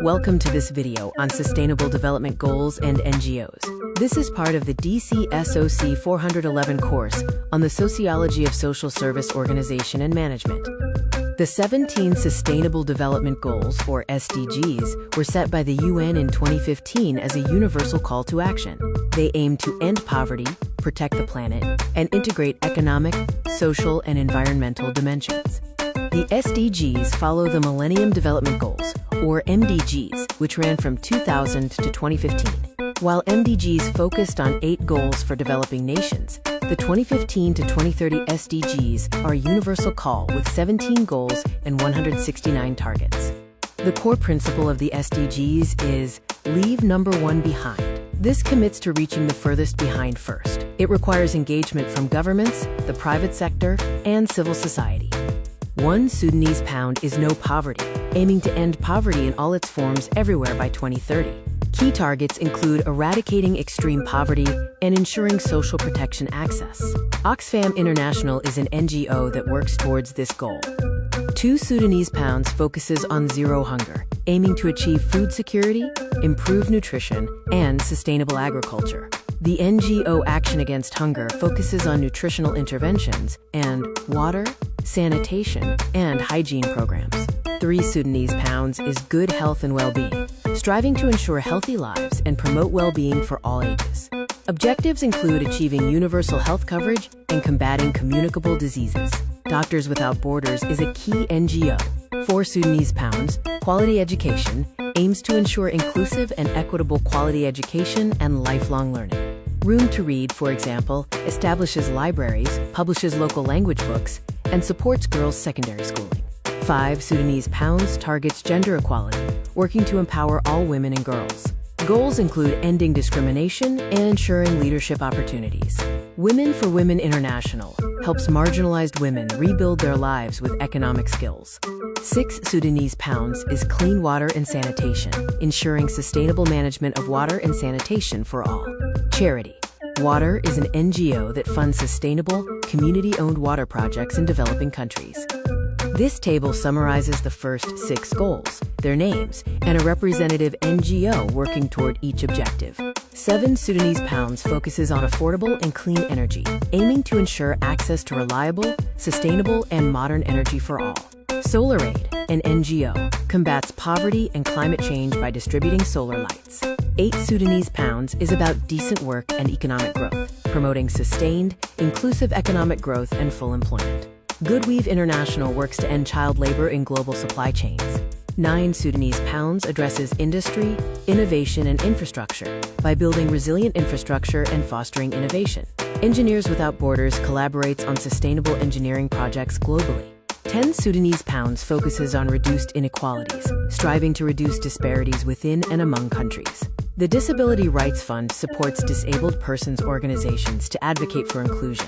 Welcome to this video on Sustainable Development Goals and NGOs. This is part of the DCSOC 411 course on the Sociology of Social Service Organization and Management. The 17 Sustainable Development Goals, or SDGs, were set by the UN in 2015 as a universal call to action. They aim to end poverty, protect the planet, and integrate economic, social, and environmental dimensions. The SDGs follow the Millennium Development Goals, or MDGs, which ran from 2000 to 2015. While MDGs focused on 8 goals for developing nations, the 2015 to 2030 SDGs are a universal call with 17 goals and 169 targets. The core principle of the SDGs is leave number 1 behind. This commits to reaching the furthest behind first. It requires engagement from governments, the private sector, and civil society. 1 Sudanese pound is no poverty, aiming to end poverty in all its forms everywhere by 2030. Key targets include eradicating extreme poverty and ensuring social protection access. Oxfam International is an NGO that works towards this goal. 2 Sudanese pounds focuses on zero hunger, aiming to achieve food security, improve nutrition, and sustainable agriculture. The NGO Action Against Hunger focuses on nutritional interventions and water, sanitation, and hygiene programs. 3 Sudanese pounds is good health and well-being, striving to ensure healthy lives and promote well-being for all ages. Objectives include achieving universal health coverage and combating communicable diseases. Doctors Without Borders is a key NGO. 4 Sudanese pounds, quality education, aims to ensure inclusive and equitable quality education and lifelong learning. Room to Read, for example, establishes libraries, publishes local language books, and supports girls' secondary schooling. 5 Sudanese pounds targets gender equality, working to empower all women and girls. Goals include ending discrimination and ensuring leadership opportunities. Women for Women International helps marginalized women rebuild their lives with economic skills. 6 Sudanese pounds is clean water and sanitation, ensuring sustainable management of water and sanitation for all. Charity. Water is an NGO that funds sustainable, community-owned water projects in developing countries. This table summarizes the first 6 goals, their names, and a representative NGO working toward each objective. 7 Sudanese pounds focuses on affordable and clean energy, aiming to ensure access to reliable, sustainable, and modern energy for all. Solar Aid, an NGO, combats poverty and climate change by distributing solar lights. 8 Sudanese pounds is about decent work and economic growth, promoting sustained, inclusive economic growth and full employment. Goodweave International works to end child labor in global supply chains. 9 Sudanese pounds addresses industry, innovation, and infrastructure by building resilient infrastructure and fostering innovation. Engineers Without Borders collaborates on sustainable engineering projects globally. 10 Sudanese pounds focuses on reduced inequalities, striving to reduce disparities within and among countries. The Disability Rights Fund supports disabled persons' organizations to advocate for inclusion.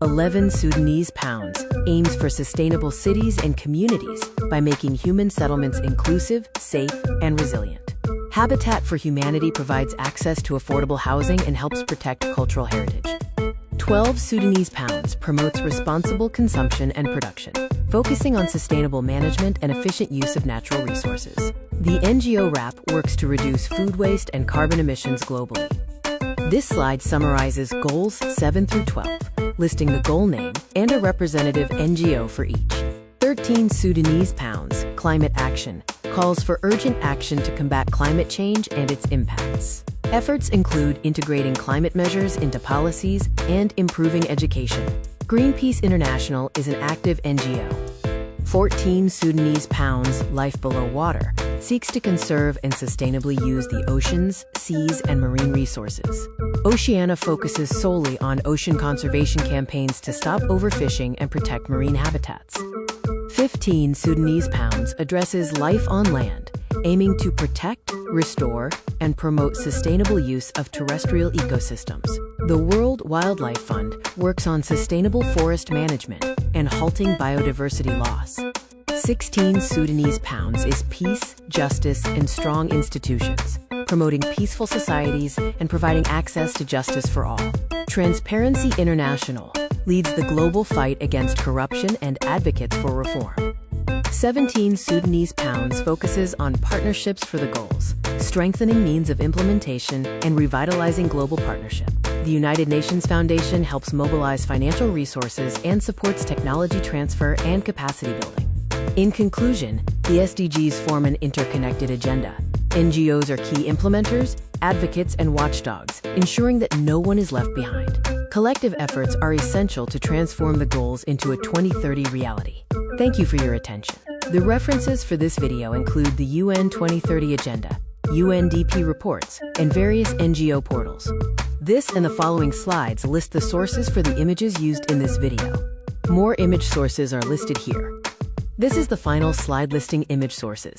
11 Sudanese pounds aims for sustainable cities and communities by making human settlements inclusive, safe, and resilient. Habitat for Humanity provides access to affordable housing and helps protect cultural heritage. 12 Sudanese pounds promotes responsible consumption and production, focusing on sustainable management and efficient use of natural resources. The NGO RAP works to reduce food waste and carbon emissions globally. This slide summarizes goals 7 through 12, listing the goal name and a representative NGO for each. 13 Sudanese pounds, climate action, calls for urgent action to combat climate change and its impacts. Efforts include integrating climate measures into policies and improving education. Greenpeace International is an active NGO. 14 Sudanese pounds, life below water, seeks to conserve and sustainably use the oceans, seas, and marine resources. Oceana focuses solely on ocean conservation campaigns to stop overfishing and protect marine habitats. 15 Sudanese pounds addresses life on land, aiming to protect, restore, and promote sustainable use of terrestrial ecosystems. The World Wildlife Fund works on sustainable forest management and halting biodiversity loss. 16 Sudanese pounds is peace, justice, and strong institutions, promoting peaceful societies and providing access to justice for all. Transparency International leads the global fight against corruption and advocates for reform. 17 Sudanese pounds focuses on partnerships for the goals, strengthening means of implementation and revitalizing global partnership. The United Nations Foundation helps mobilize financial resources and supports technology transfer and capacity building. In conclusion, the SDGs form an interconnected agenda. NGOs are key implementers, advocates, and watchdogs, ensuring that no one is left behind. Collective efforts are essential to transform the goals into a 2030 reality. Thank you for your attention. The references for this video include the UN 2030 Agenda, UNDP reports, and various NGO portals. This and the following slides list the sources for the images used in this video. More image sources are listed here. This is the final slide listing image sources.